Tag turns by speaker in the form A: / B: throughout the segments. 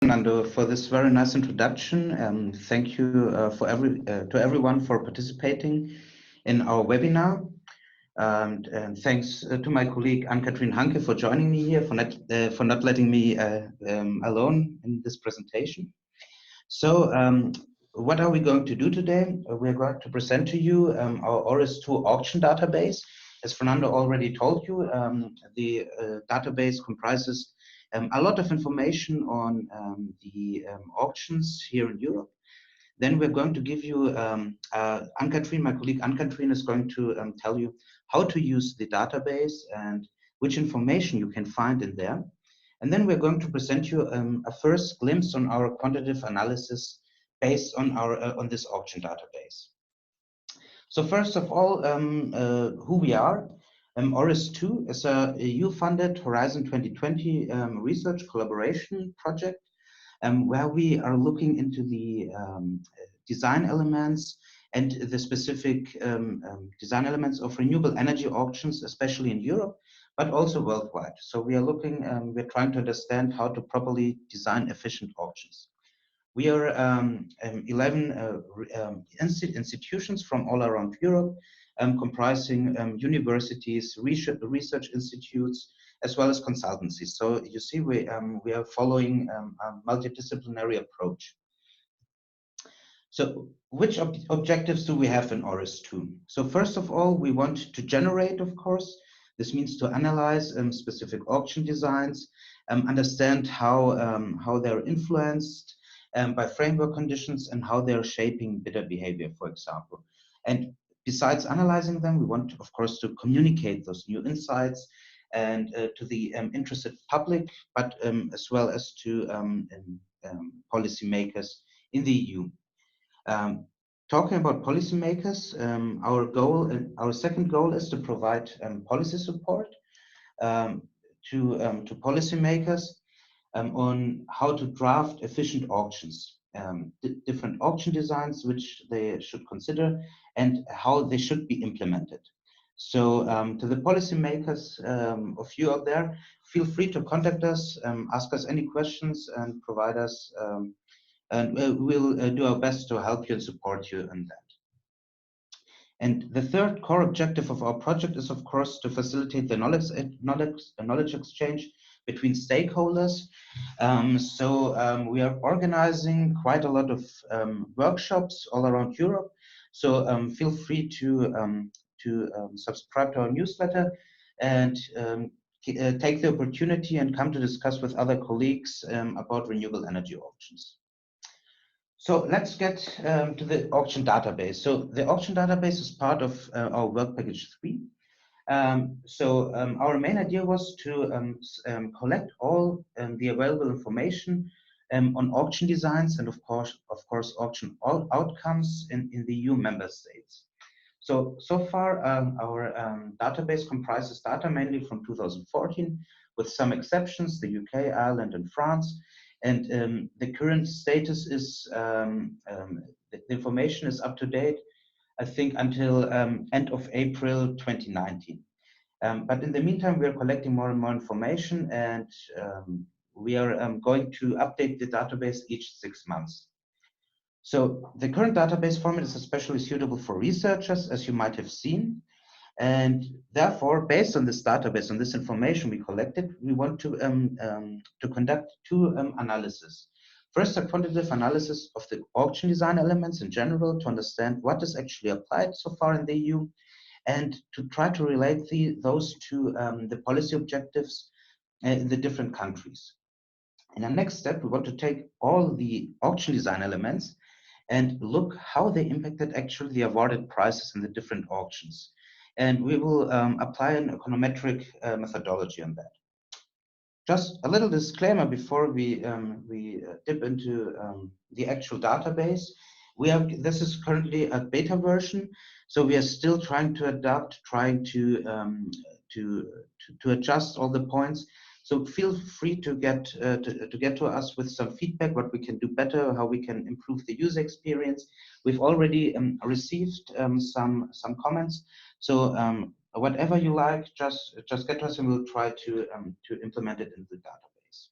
A: Fernando, for this very nice introduction. Thank you to everyone for participating in our webinar. And thanks to my colleague Ann-Kathrin Hanke for joining me here, for not letting me alone in this presentation. So what are we going to do today? We're going to present to you our AURES2 auction database. As Fernando already told you, the database comprises a lot of information on the auctions here in Europe. Then we're going to give you, Ann-Kathrin, my colleague Ann-Kathrin is going to tell you how to use the database and which information you can find in there. And then we're going to present you a first glimpse on our quantitative analysis based on on this auction database. So first of all, who we are. AURES2 is a EU-funded Horizon 2020 research collaboration project where we are looking into the design elements and the specific design elements of renewable energy auctions, especially in Europe, but also worldwide. So we are looking, we're trying to understand how to properly design efficient auctions. We are 11 institutions from all around Europe, comprising universities, research institutes, as well as consultancies. So you see, we are following a multidisciplinary approach. So which objectives do we have in AURES2? So first of all, we want to generate, of course. This means to analyze specific auction designs, understand how they're influenced by framework conditions and how they're shaping bidder behavior, for example. And besides analyzing them, we want, of course, to communicate those new insights and to the interested public, but as well as to policymakers in the EU. Talking about policymakers, our second goal is to provide policy support to policymakers on how to draft efficient auctions, different auction designs which they should consider and how they should be implemented. So to the policymakers of you out there, feel free to contact us, ask us any questions and provide us, and we'll do our best to help you and support you in that. And the third core objective of our project is, of course, to facilitate the knowledge exchange between stakeholders. We are organizing quite a lot of workshops all around Europe. So feel free to subscribe to our newsletter and take the opportunity and come to discuss with other colleagues about renewable energy auctions. So let's get to the auction database. So the auction database is part of our work package 3. Our main idea was to collect all the available information on auction designs and of course auction outcomes in the EU member states. So far our database comprises data mainly from 2014 with some exceptions, the UK, Ireland and France. And the current status is the information is up to date, I think, until end of April 2019. But in the meantime, we are collecting more and more information, and we are going to update the database each 6 months. So the current database format is especially suitable for researchers, as you might have seen. And therefore, based on this database, on this information we collected, we want to conduct 2 analyses. First, a quantitative analysis of the auction design elements in general to understand what is actually applied so far in the EU, and to try to relate those to the policy objectives in the different countries. In the next step, we want to take all the auction design elements and look how they impacted actually the awarded prices in the different auctions. And we will apply an econometric methodology on that. Just a little disclaimer before we dip into the actual database. This is currently a beta version, so we are still trying to adapt, trying to adjust all the points. So feel free to get to us with some feedback, what we can do better, how we can improve the user experience. We've already received some comments. So whatever you like, just get to us and we'll try to implement it in the database.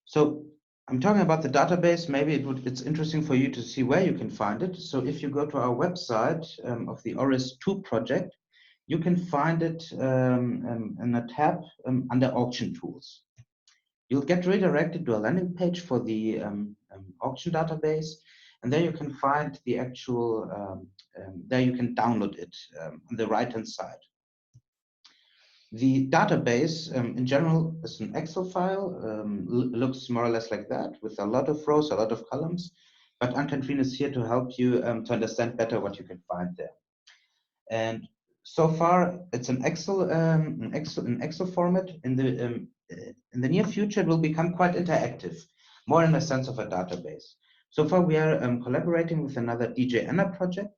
A: So I'm talking about the database. Maybe it's interesting for you to see where you can find it. So if you go to our website of the AURES 2 project, you can find it in a tab under auction tools. You'll get redirected to a landing page for the auction database, and there you can find the actual, there you can download it on the right-hand side. The database in general is an Excel file, looks more or less like that, with a lot of rows, a lot of columns, but Anne-Catherine is here to help you to understand better what you can find there. And so far, it's an Excel format. In the near future, it will become quite interactive, more in the sense of a database. So far, we are collaborating with another DJ Anna project,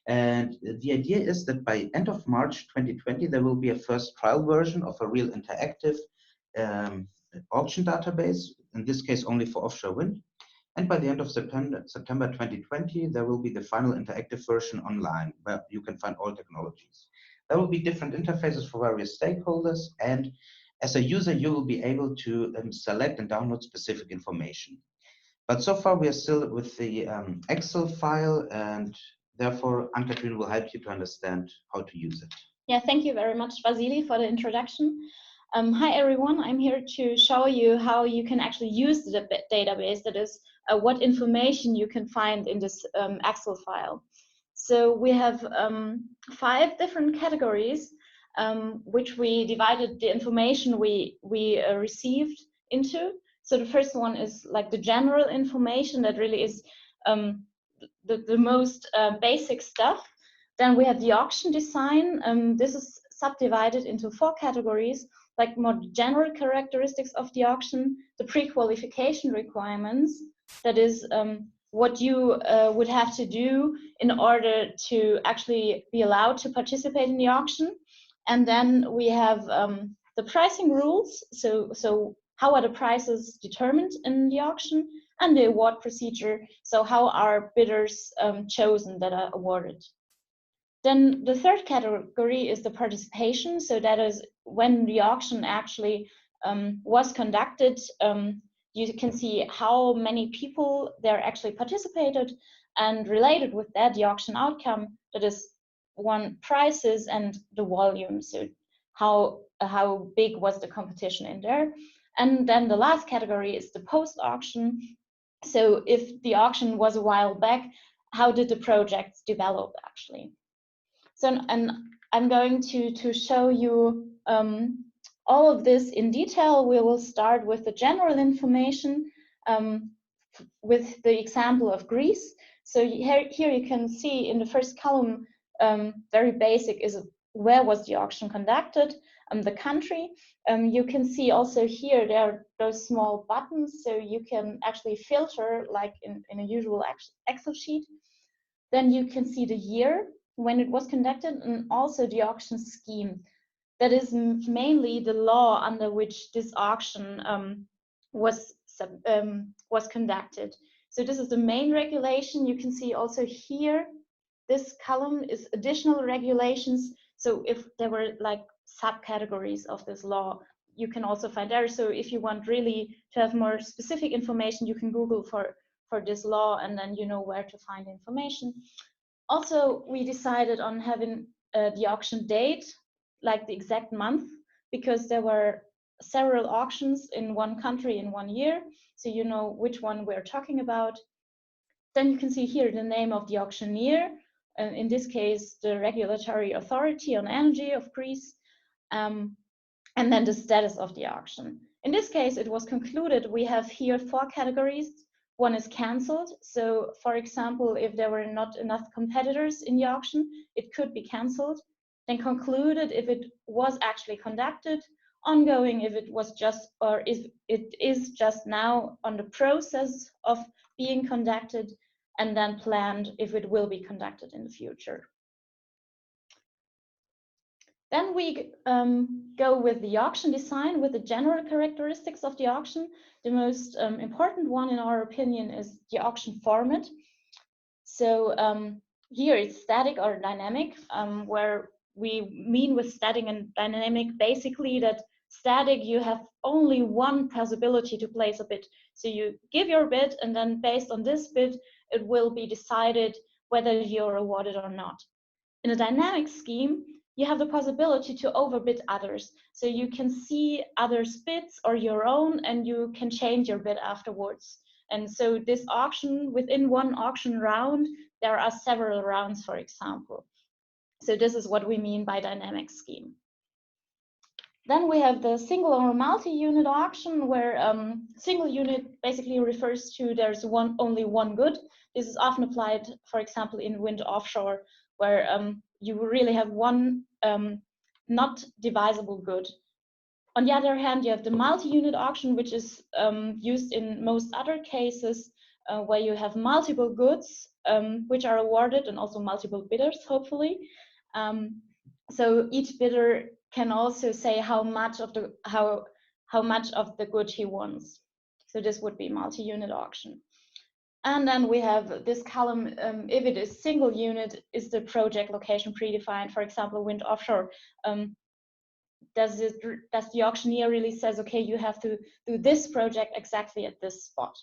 A: and the idea is that by end of March 2020, there will be a first trial version of a real interactive auction database. In this case, only for offshore wind. And by the end of September 2020, there will be the final interactive version online where you can find all technologies. There will be different interfaces for various stakeholders, and as a user, you will be able to select and download specific information. But so far, we are still with the Excel file, and therefore, Anne-Catherine will help you to understand how to use it.
B: Yeah, thank you very much, Vasily, for the introduction. Hi, everyone. I'm here to show you how you can actually use the database, that is, what information you can find in this Excel file. So we have 5 different categories, which we divided the information we received into. So the first one is like the general information that really is the most basic stuff. Then we have the auction design. This is subdivided into 4 categories, like more general characteristics of the auction, the pre-qualification requirements, that is what you would have to do in order to actually be allowed to participate in the auction. And then we have the pricing rules, so how are the prices determined in the auction, and the award procedure, so how are bidders chosen that are awarded. Then the third category is the participation. So that is when the auction actually was conducted. You can see how many people there actually participated, and related with that, the auction outcome, that is won prices and the volume. So how big was the competition in there. And then the last category is the post-auction. So if the auction was a while back, how did the projects develop actually? So, and I'm going to show you all of this in detail. We will start with the general information with the example of Greece. So here you can see in the first column, very basic, is where was the auction conducted, the country. You can see also here there are those small buttons, so you can actually filter like in a usual Excel sheet. Then you can see the year when it was conducted, and also the auction scheme. That is mainly the law under which this auction was conducted. So this is the main regulation. You can see also here, this column is additional regulations. So if there were like subcategories of this law, you can also find there. So if you want really to have more specific information, you can Google for this law, and then you know where to find information. Also, we decided on having the auction date, like the exact month, because there were several auctions in one country in one year, so you know which one we're talking about. Then you can see here the name of the auctioneer, in this case, the regulatory authority on energy of Greece, and then the status of the auction. In this case, it was concluded. We have here 4 categories. One is cancelled. So, for example, if there were not enough competitors in the auction, it could be cancelled. Then concluded if it was actually conducted, ongoing if it was just, or if it is just now on the process of being conducted, and then planned if it will be conducted in the future. Then we go with the auction design, with the general characteristics of the auction. The most important one, in our opinion, is the auction format. So here it's static or dynamic, where we mean with static and dynamic basically that static, you have only one possibility to place a bid. So you give your bid, and then based on this bid, it will be decided whether you're awarded or not. In a dynamic scheme, you have the possibility to overbid others. So you can see others' bids or your own, and you can change your bid afterwards. And so this auction, within one auction round, there are several rounds, for example. So this is what we mean by dynamic scheme. Then we have the single or multi-unit auction, where single unit basically refers to there's only one good. This is often applied, for example, in wind offshore, where you really have one not divisible good. On the other hand, you have the multi-unit auction, which is used in most other cases, where you have multiple goods which are awarded, and also multiple bidders, hopefully. So each bidder can also say how much of the good he wants. So this would be multi-unit auction. And then we have this column, if it is single unit, is the project location predefined? For example, wind offshore. Does the auctioneer really says, okay, you have to do this project exactly at this spot?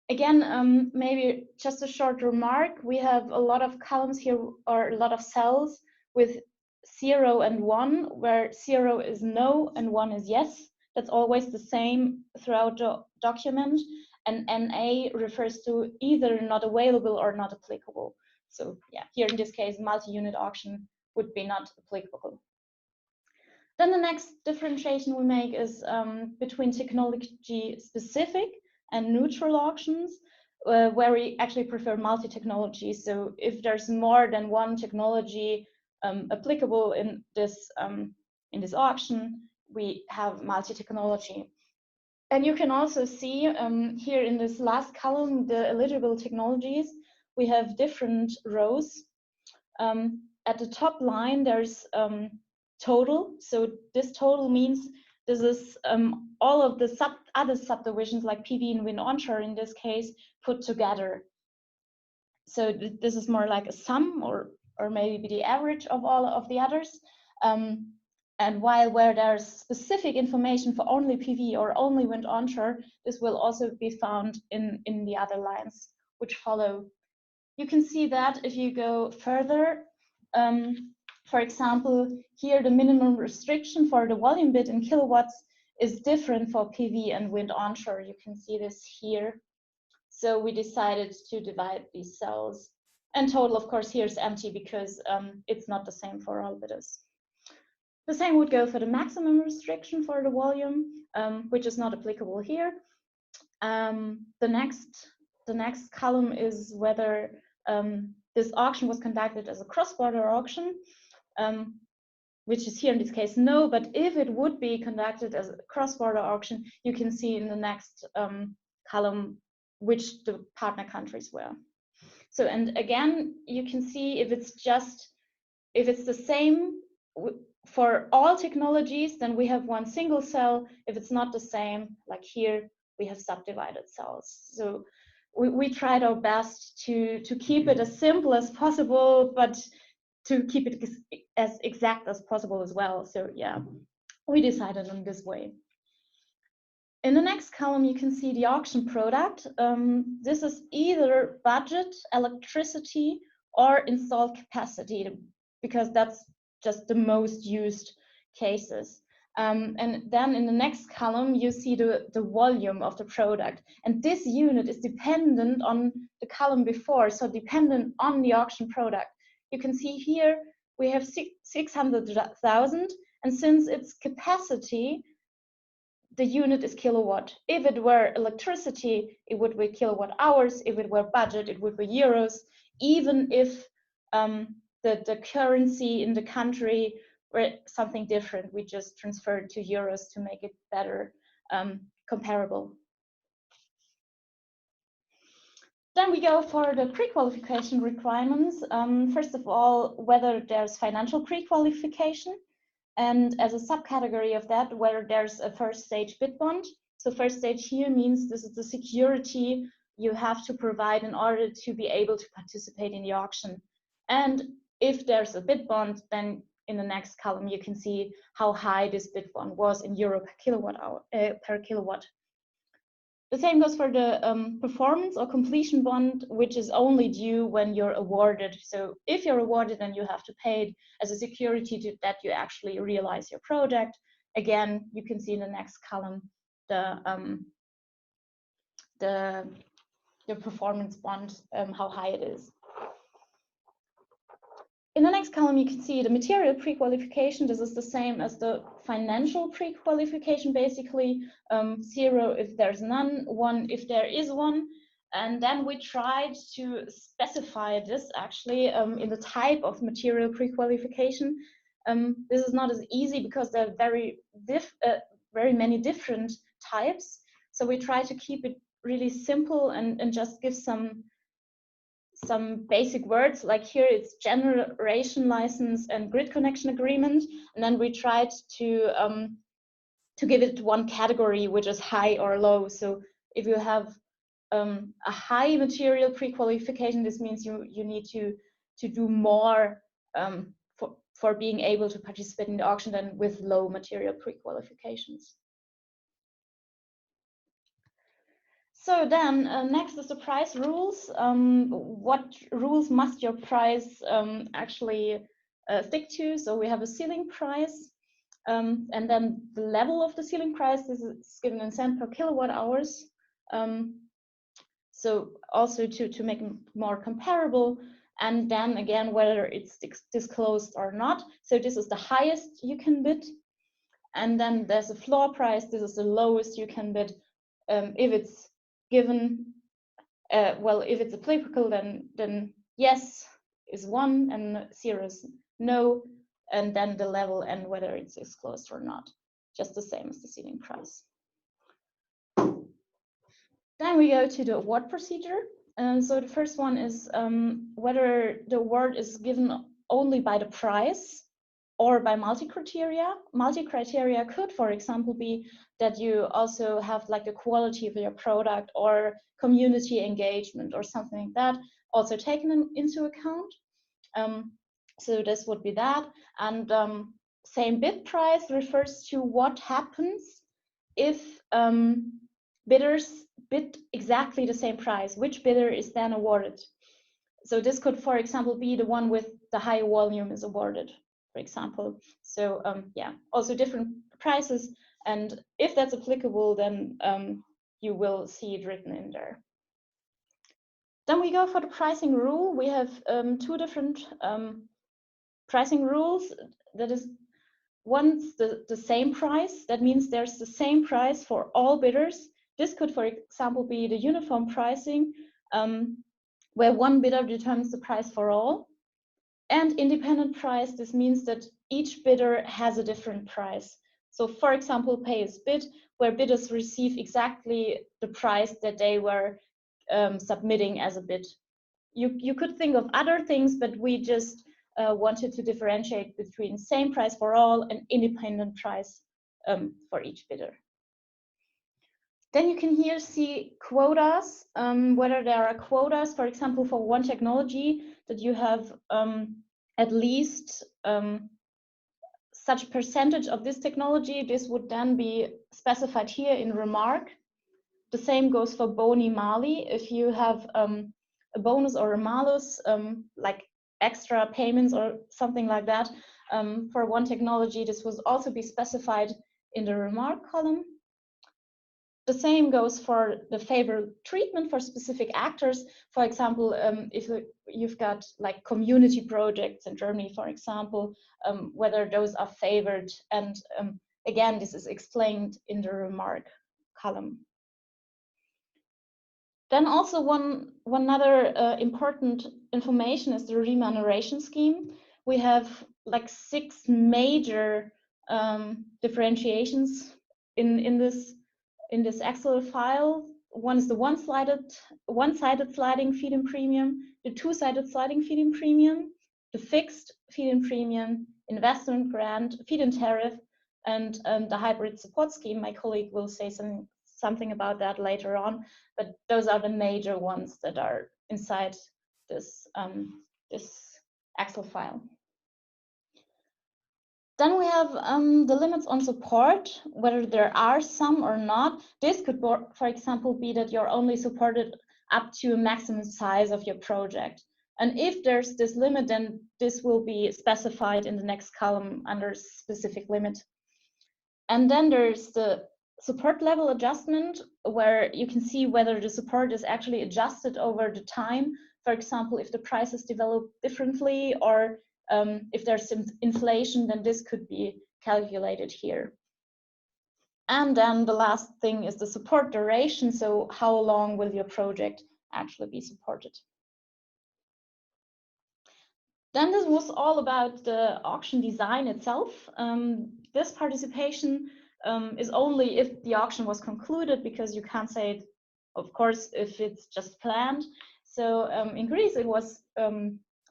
B: Again, maybe just a short remark. We have a lot of columns here, or a lot of cells with 0 and 1, where 0 is no and 1 is yes. That's always the same throughout the document. And NA refers to either not available or not applicable. So yeah, here in this case, multi-unit auction would be not applicable. Then the next differentiation we make is between technology-specific and neutral auctions, where we actually prefer multi-technology. So if there's more than one technology applicable in this auction, we have multi-technology. And you can also see here in this last column, the eligible technologies, we have different rows. At the top line, there's total. So this total means this is all of the other subdivisions like PV and wind onshore in this case put together. So this is more like a sum or maybe the average of all of the others. And while where there's specific information for only PV or only wind onshore, this will also be found in the other lines which follow. You can see that if you go further, for example, here the minimum restriction for the volume bid in kilowatts is different for PV and wind onshore. You can see this here. So we decided to divide these cells. And total, of course, here is empty because it's not the same for all bidders. The same would go for the maximum restriction for the volume, which is not applicable here. The next column is whether this auction was conducted as a cross-border auction, which is here in this case no, but if it would be conducted as a cross-border auction, you can see in the next column which the partner countries were. So, and again, you can see if it's the same for all technologies, then we have one single cell. If it's not the same, like here, we have subdivided cells. So we tried our best to keep it as simple as possible, but to keep it as exact as possible as well. So yeah, we decided on this way. In the next column, you can see the auction product. This is either budget, electricity, or installed capacity, because that's just the most used cases. And then in the next column, you see the volume of the product. And this unit is dependent on the column before, so dependent on the auction product. You can see here we have 600,000, and since its capacity, the unit is kilowatt. If it were electricity, it would be kilowatt hours. If it were budget, it would be euros. Even if the currency in the country were something different, we just transferred to euros to make it better comparable. Then we go for the pre-qualification requirements. First of all, whether there's financial pre-qualification, and as a subcategory of that, whether there's a first stage bid bond. So first stage here means this is the security you have to provide in order to be able to participate in the auction. And if there's a bid bond, then in the next column, you can see how high this bid one was in euro per kilowatt hour per kilowatt. The same goes for the performance or completion bond, which is only due when you're awarded. So if you're awarded, then you have to pay it as a security that you actually realize your project. Again, you can see in the next column the performance bond, how high it is. In the next column, you can see the material pre-qualification. This is the same as the financial pre-qualification, basically. 0 if there's none, 1 if there is one. And then we tried to specify this actually in the type of material pre-qualification. This is not as easy because there are very many different types. So we try to keep it really simple and just give some basic words, like here it's generation license and grid connection agreement, and then we tried to give it one category, which is high or low. So if you have a high material pre-qualification, this means you need to do more for being able to participate in the auction than with low material pre-qualifications. So then next is the price rules. What rules must your price actually stick to? So we have a ceiling price, and then the level of the ceiling price, this is given in cent per kilowatt hours. So also to make it more comparable, and then again whether it's disclosed or not. So this is the highest you can bid, and then there's a floor price. This is the lowest you can bid. If it's given, well, if it's applicable, then yes is 1 and 0 is no, and then the level and whether it's disclosed or not, just the same as the ceiling price. Then we go to the award procedure. So the first one is whether the award is given only by the price or by multi-criteria. Multi-criteria could, for example, be that you also have like the quality of your product or community engagement or something like that also taken into account. So this would be that. And same bid price refers to what happens if bidders bid exactly the same price, which bidder is then awarded. So this could, for example, be the one with the high volume is awarded, for example. So yeah, also different prices. And if that's applicable, then you will see it written in there. Then we go for the pricing rule. We have 2 different pricing rules. That is, one's the same price. That means there's the same price for all bidders. This could, for example, be the uniform pricing, where one bidder determines the price for all. And independent price, this means that each bidder has a different price. So for example, pay as bid, where bidders receive exactly the price that they were submitting as a bid. You could think of other things, but we just wanted to differentiate between same price for all and independent price for each bidder. Then you can here see quotas, whether there are quotas, for example, for one technology that you have at least such percentage of this technology. This would then be specified here in remark. The same goes for boni mali. If you have a bonus or a malus, like extra payments or something like that, for one technology, this will also be specified in the remark column. The same goes for the favored treatment for specific actors. For example, if you've got like community projects in Germany, for example, whether those are favored. And again, this is explained in the remark column. Then also one other important information is the remuneration scheme. We have like 6 major differentiations in this Excel file. One is the one-sided sliding feed-in premium, the two-sided sliding feed-in premium, the fixed feed-in premium, investment grant, feed-in tariff, and the hybrid support scheme. My colleague will say something about that later on, but those are the major ones that are inside this this Excel file. Then we have the limits on support, whether there are some or not. This could, for example, be that you're only supported up to a maximum size of your project. And if there's this limit, then this will be specified in the next column under specific limit. And then there's the support level adjustment, where you can see whether the support is actually adjusted over the time. For example, if the prices develop differently, or if there's inflation, then this could be calculated here. And then the last thing is the support duration. So how long will your project actually be supported? Then this was all about the auction design itself. This participation is only if the auction was concluded, because you can't say it, of course, if it's just planned. So in Greece, it was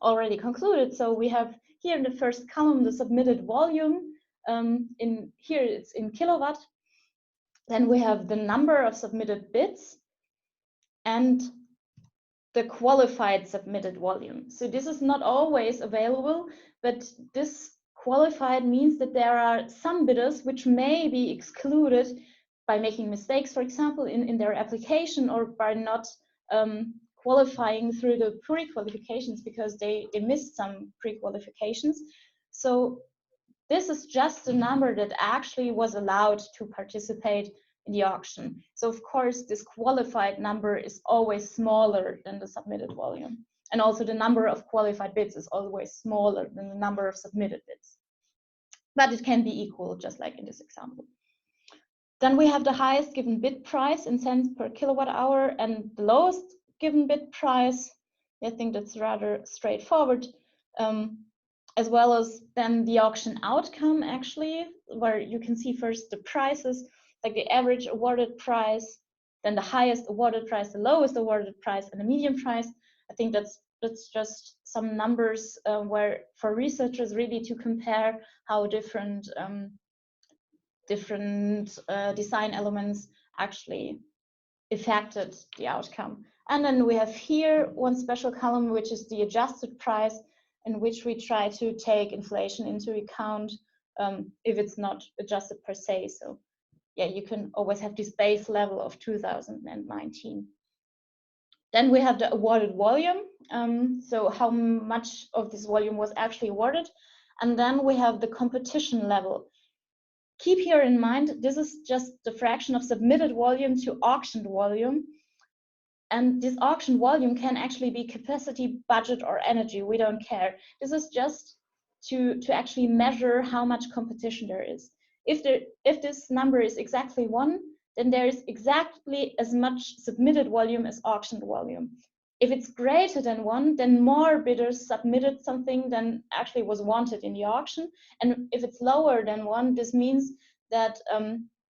B: already concluded. So we have here in the first column the submitted volume. In here it's in kilowatt. Then we have the number of submitted bids and the qualified submitted volume. So this is not always available, but this qualified means that there are some bidders which may be excluded by making mistakes, for example, in their application, or by not qualifying through the pre-qualifications because they missed some pre-qualifications. So this is just a number that actually was allowed to participate in the auction. So of course, this qualified number is always smaller than the submitted volume. And also the number of qualified bids is always smaller than the number of submitted bids. But it can be equal, just like in this example. Then we have the highest given bid price in cents per kilowatt hour and the lowest given bid price. I think that's rather straightforward. As well as then the auction outcome, actually, where you can see first the prices, like the average awarded price, then the highest awarded price, the lowest awarded price, and the median price. I think that's just some numbers where for researchers really to compare how different design elements actually affected the outcome. And then we have here one special column, which is the adjusted price, in which we try to take inflation into account if it's not adjusted per se. So yeah, you can always have this base level of 2019. Then we have the awarded volume. So how much of this volume was actually awarded. And then we have the competition level. Keep here in mind, this is just the fraction of submitted volume to auctioned volume. And this auction volume can actually be capacity, budget, or energy. We don't care. This is just to actually measure how much competition there is. If this number is exactly 1, then there is exactly as much submitted volume as auctioned volume. If it's greater than 1, then more bidders submitted something than actually was wanted in the auction. And if it's lower than 1, this means that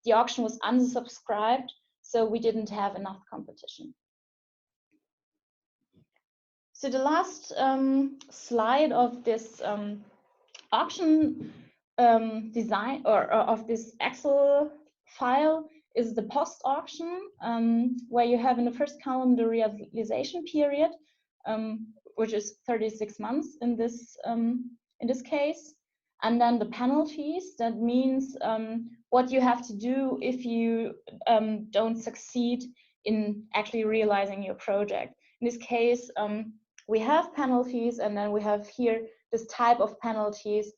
B: the auction was unsubscribed, so we didn't have enough competition. So the last slide of this auction design or of this Excel file is the post-auction, where you have in the first column the realization period, which is 36 months in this case, and then the penalties. That means what you have to do if you don't succeed in actually realizing your project. In this case, we have penalties, and then we have here this type of penalties,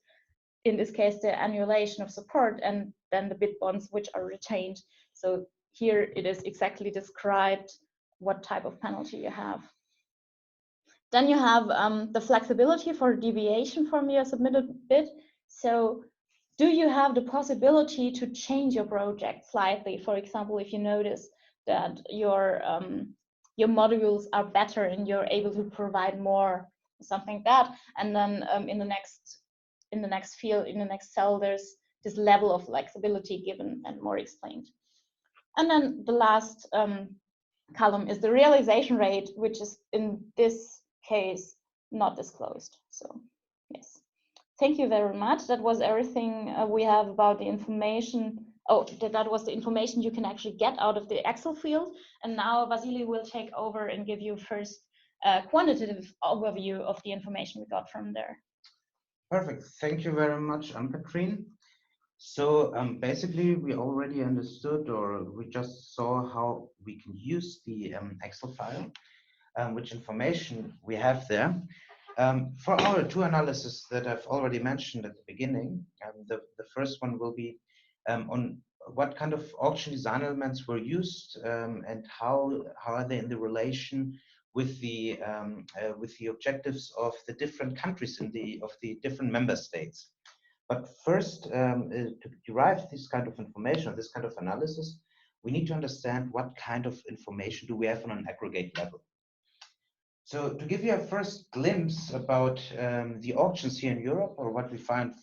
B: in this case the annulation of support, and then the bid bonds which are retained. So here it is exactly described what type of penalty you have. Then you have the flexibility for deviation from your submitted bid. So do you have the possibility to change your project slightly? For example, if you notice that your modules are better and you're able to provide more, something like that. And then in the next field, in the next cell, there's this level of flexibility given and more explained. And then the last column is the realization rate, which is in this case not disclosed. So yes, thank you very much. That was everything we have about the information. Oh, that was the information you can actually get out of the Excel field. And now Vasily will take over and give you first a quantitative overview of the information we got from there.
A: Perfect. Thank you very much, Anne-Catherine. So basically, we already understood, or we just saw how we can use the Excel file, which information we have there. For our two analyses that I've already mentioned at the beginning, the first one will be on what kind of auction design elements were used, and how are they in the relation with the objectives of the different countries of the different member states. But first, to derive this kind of information, this kind of analysis, we need to understand what kind of information do we have on an aggregate level. So to give you a first glimpse about the auctions here in Europe, or what we found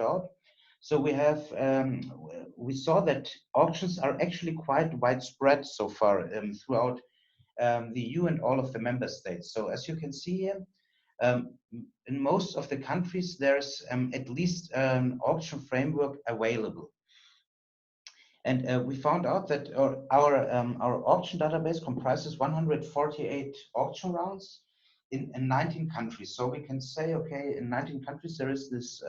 A: out, so we saw that auctions are actually quite widespread so far throughout the EU and all of the member states. So as you can see here, in most of the countries, there's at least an auction framework available. And we found out that our auction database comprises 148 auction rounds in 19 countries. So we can say, okay, in 19 countries, there is this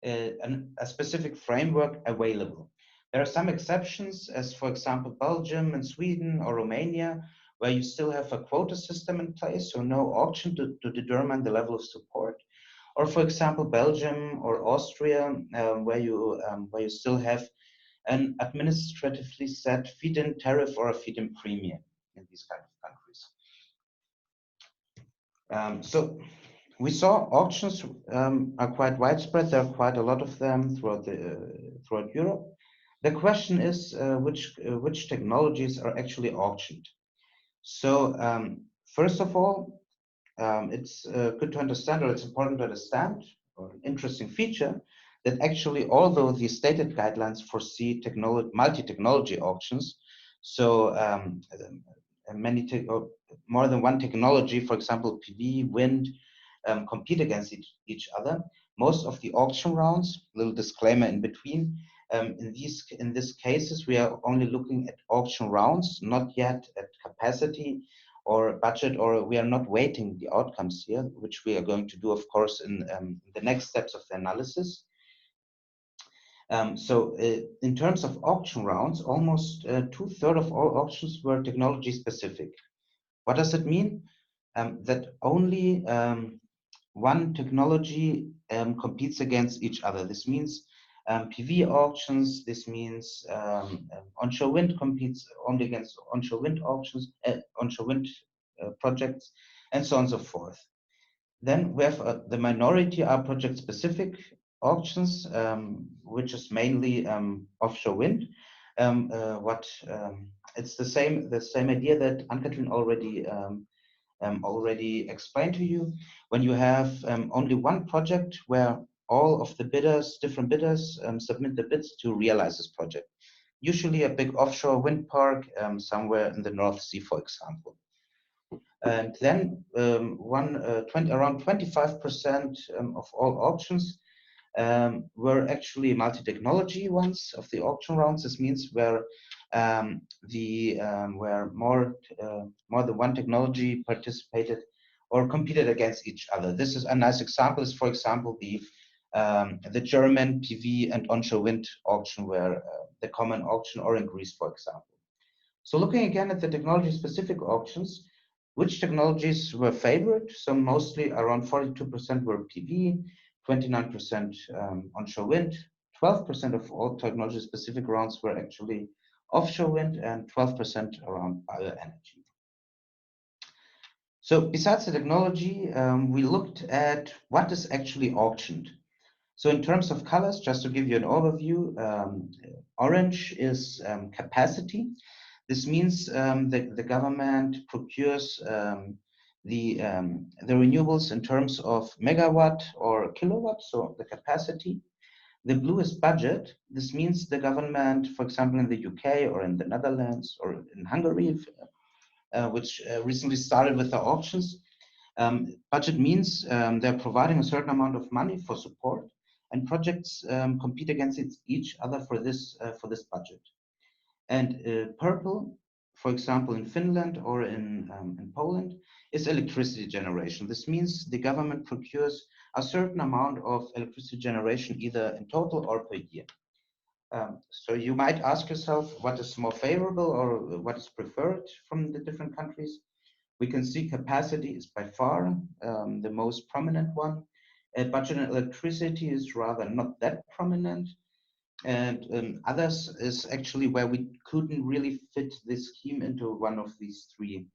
A: a specific framework available. There are some exceptions, as for example, Belgium and Sweden or Romania, where you still have a quota system in place, so no auction to determine the level of support. Or for example, Belgium or Austria, where you still have an administratively set feed-in tariff or a feed-in premium in these kind of countries. So we saw auctions are quite widespread. There are quite a lot of them throughout Europe. The question is which technologies are actually auctioned. So first of all, it's good to understand, or it's important to understand, or an interesting feature, that actually, although the stated guidelines foresee multi-technology auctions, so more than one technology, for example, PV, wind, compete against each other. Most of the auction rounds, little disclaimer in between, in these cases, we are only looking at auction rounds, not yet at capacity or budget, or we are not weighting the outcomes here, which we are going to do, of course, in the next steps of the analysis. So in terms of auction rounds, almost 2/3 of all auctions were technology specific. What does it mean? That only one technology competes against each other. This means PV auctions. This means onshore wind competes only against onshore wind auctions, onshore wind projects, and so on and so forth. Then we have the minority are project-specific auctions, which is mainly offshore wind. It's the same idea that Ann-Cathrine already explained to you. When you have only one project where all of the different bidders, submit the bids to realize this project. Usually a big offshore wind park somewhere in the North Sea, for example. And then around 25% of all auctions were actually multi-technology ones of the auction rounds. This means where more than one technology participated or competed against each other. This is a nice example. Is for example the German PV and onshore wind auction, where the common auction, or in Greece, for example. So looking again at the technology-specific auctions, which technologies were favored? So mostly around 42% were PV, 29% onshore wind, 12% of all technology-specific rounds were actually offshore wind, and 12% around bioenergy. So besides the technology, we looked at what is actually auctioned. So in terms of colors, just to give you an overview, orange is capacity. This means the government procures the renewables in terms of megawatt or kilowatt, so the capacity. The blue is budget. This means the government, for example, in the UK or in the Netherlands or in Hungary, which recently started with the auctions. Budget means they're providing a certain amount of money for support, and projects compete against each other for this budget. And purple for example, in Finland or in Poland, is electricity generation. This means the government procures a certain amount of electricity generation either in total or per year. So you might ask yourself what is more favorable or what is preferred from the different countries. We can see capacity is by far the most prominent one. Budget and electricity is rather not that prominent. And others is actually where we couldn't really fit this scheme into one of these three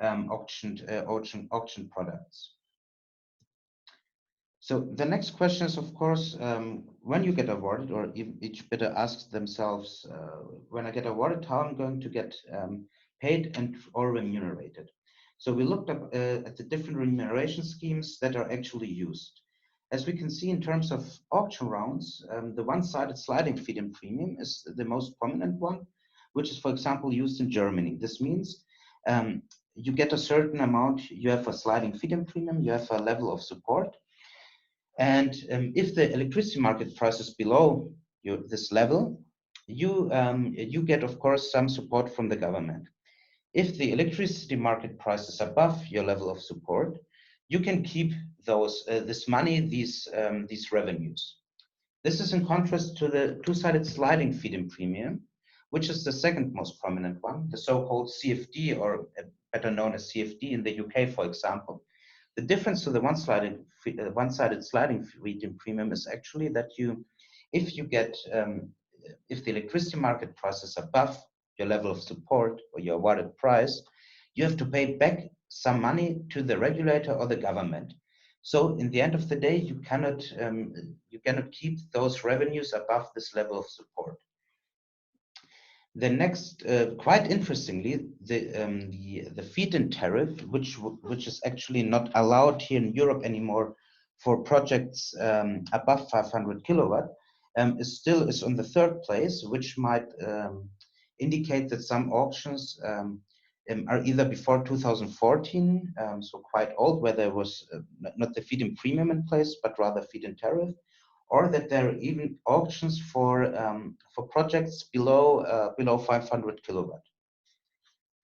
A: auction products. So the next question is, of course, when you get awarded, or each bidder asks themselves, when I get awarded, how I'm going to get paid and or remunerated. So we looked up at the different remuneration schemes that are actually used. As we can see in terms of auction rounds, the one-sided sliding feed-in premium is the most prominent one, which is, for example, used in Germany. This means you get a certain amount, you have a sliding feed-in premium, you have a level of support, and if the electricity market price is below this level, you get, of course, some support from the government. If the electricity market price is above your level of support, you can keep this money, these revenues. This is in contrast to the two-sided sliding feed-in premium, which is the second most prominent one, the so-called CFD, or better known as CFD in the UK, for example. The difference to the one-sided sliding feed-in premium is actually that if the electricity market price is above your level of support or your awarded price, you have to pay back some money to the regulator or the government. So in the end of the day, you cannot keep those revenues above this level of support. The next, quite interestingly, the feed-in tariff, which is actually not allowed here in Europe anymore for projects above 500 kilowatt, is on the third place, which might indicate that some auctions are either before 2014, so quite old, where there was not the feed-in premium in place, but rather feed-in tariff, or that there are even auctions for projects below 500 kilowatt.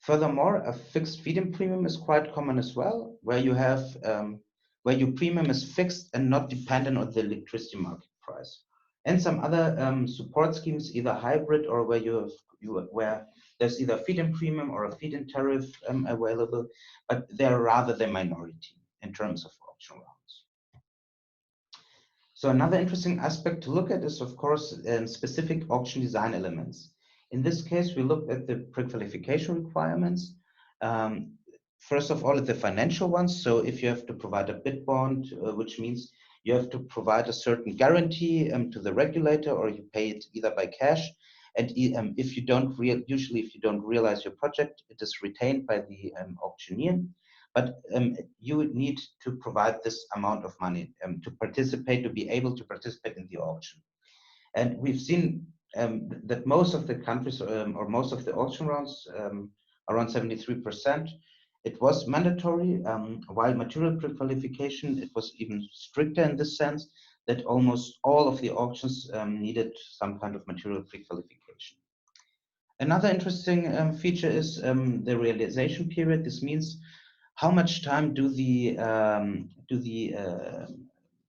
A: Furthermore, a fixed feed-in premium is quite common as well, where you have where your premium is fixed and not dependent on the electricity market price. And some other support schemes, either hybrid or where there's either feed-in premium or a feed-in tariff available, but they're rather the minority in terms of auction rounds. So another interesting aspect to look at is, of course, specific auction design elements. In this case, we looked at the pre-qualification requirements. First of all, the financial ones. So if you have to provide a bid bond, which means you have to provide a certain guarantee to the regulator, or you pay it either by cash. And if you don't realize your project, it is retained by the auctioneer. But you would need to provide this amount of money to be able to participate in the auction. And we've seen that most of the countries or most of the auction rounds, around 73%, it was mandatory, while material pre-qualification, it was even stricter in this sense that almost all of the auctions needed some kind of material pre-qualification. Another interesting feature is the realization period. This means how much time do the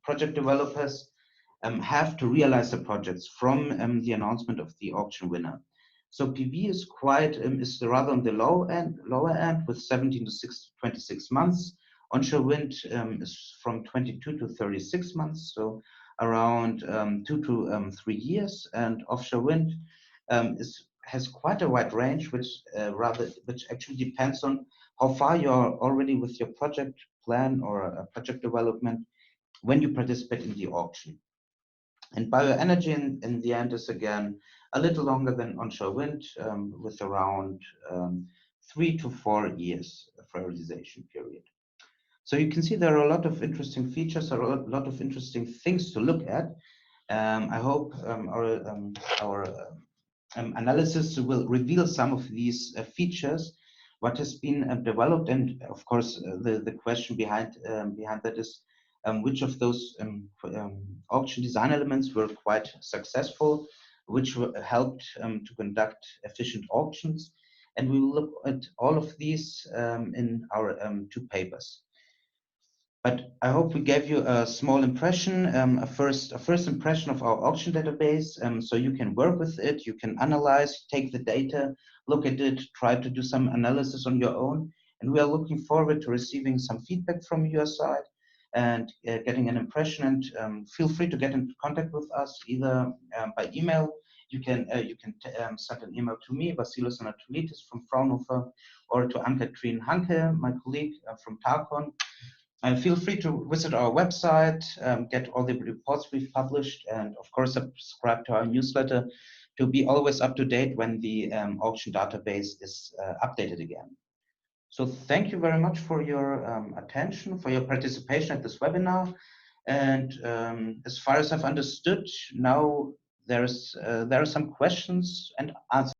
A: project developers have to realize the projects from the announcement of the auction winner. So PV is is rather on the lower end with 17 to 26 months. Onshore wind is from 22 to 36 months, so around 2 to 3 years, and offshore wind has quite a wide range, which actually depends on how far you're already with your project plan or project development when you participate in the auction. And bioenergy in the end is again a little longer than onshore wind, with around 3 to 4 years of realization period. So you can see there are a lot of interesting features, a lot of interesting things to look at. I hope our analysis will reveal some of these features, what has been developed, and of course the question behind that is which of those auction design elements were quite successful, which helped to conduct efficient auctions, and we will look at all of these in our 2 papers. But I hope we gave you a small impression, a first impression of our auction database, so you can work with it, you can analyze, take the data, look at it, try to do some analysis on your own. And we are looking forward to receiving some feedback from your side and getting an impression. And feel free to get in contact with us either by email. You can send an email to me, Vasilis Anatolitis from Fraunhofer, or to Ann-Kathrin Hanke, my colleague from Tarkon. Feel free to visit our website, get all the reports we've published, and of course subscribe to our newsletter to be always up to date when the auction database is updated again. So thank you very much for your attention, for your participation at this webinar. And as far as I've understood, now there are some questions and answers.